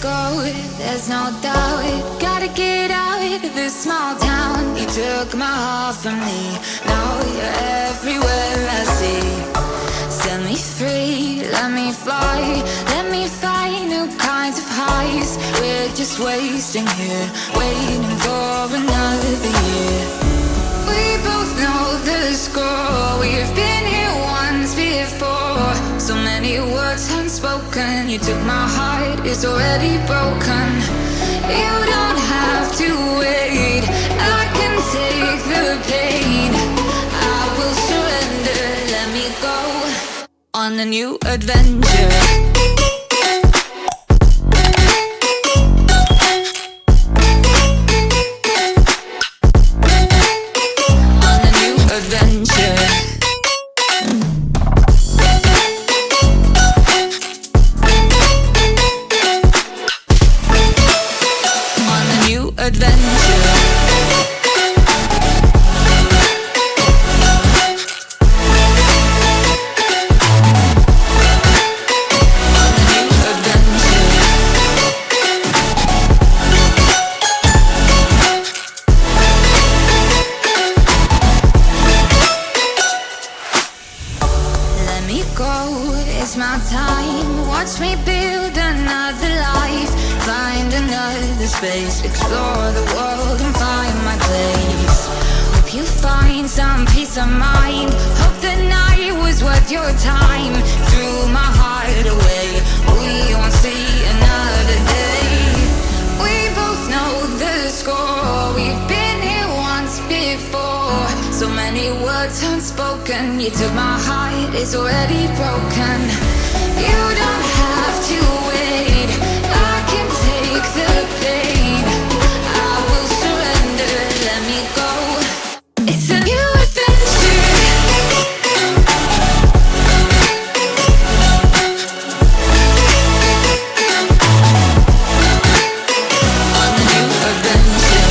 go, there's no doubt. Gotta get out of this small town. You took my heart from me, now you're everywhere I see. Set me free, let me fly, let me find new kinds of highs. We're just wasting here, waiting for another year. We both know the score, we've been here once before. So many words unspoken, you took my heart, it's already broken. You don't have to wait, I can take the pain. I will surrender, let me go on a new adventure. It's my time, watch me build another life. Find another space, explore the world and find my place. Hope you find some peace of mind, hope the night was worth your time. Threw my heart away, we won't see another day. We both know the score, we've been here once before. So many words unspoken, you took my heart, it's already broken. You don't have to wait, I can take the pain. I will surrender, let me go. It's a new adventure. On a new adventure.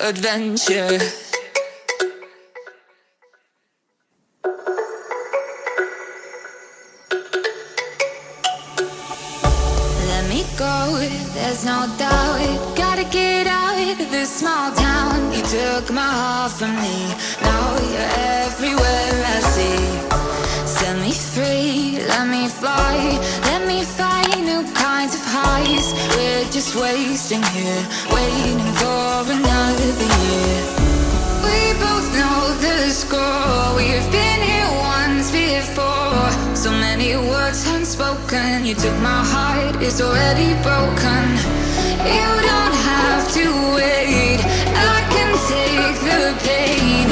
Adventure. Let me go, there's no doubt. Gotta get out of this small town. You took my heart from me, now you're everywhere I see. Set me free, let me fly, let me find new kinds of highs. We're just wasting here, waiting for another year. We both know the score, we've been here once before. So many words unspoken, you took my heart, it's already broken. You don't have to wait, I can take the pain.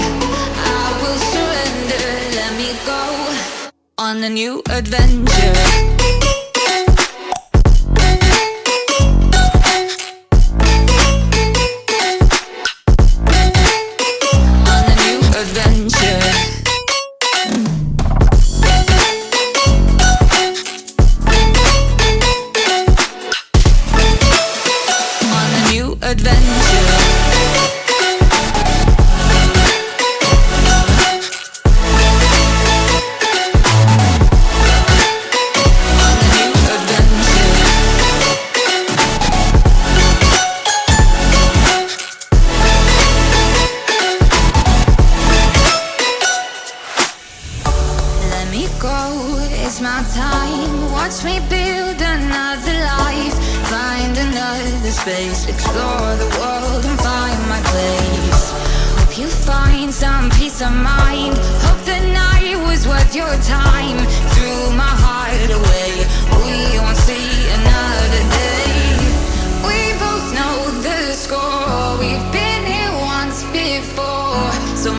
I will surrender, let me go on a new adventure. It's my time, watch me build another life. Find another space, explore the world and find my place. Hope you find some peace of mind, hope the night your time through my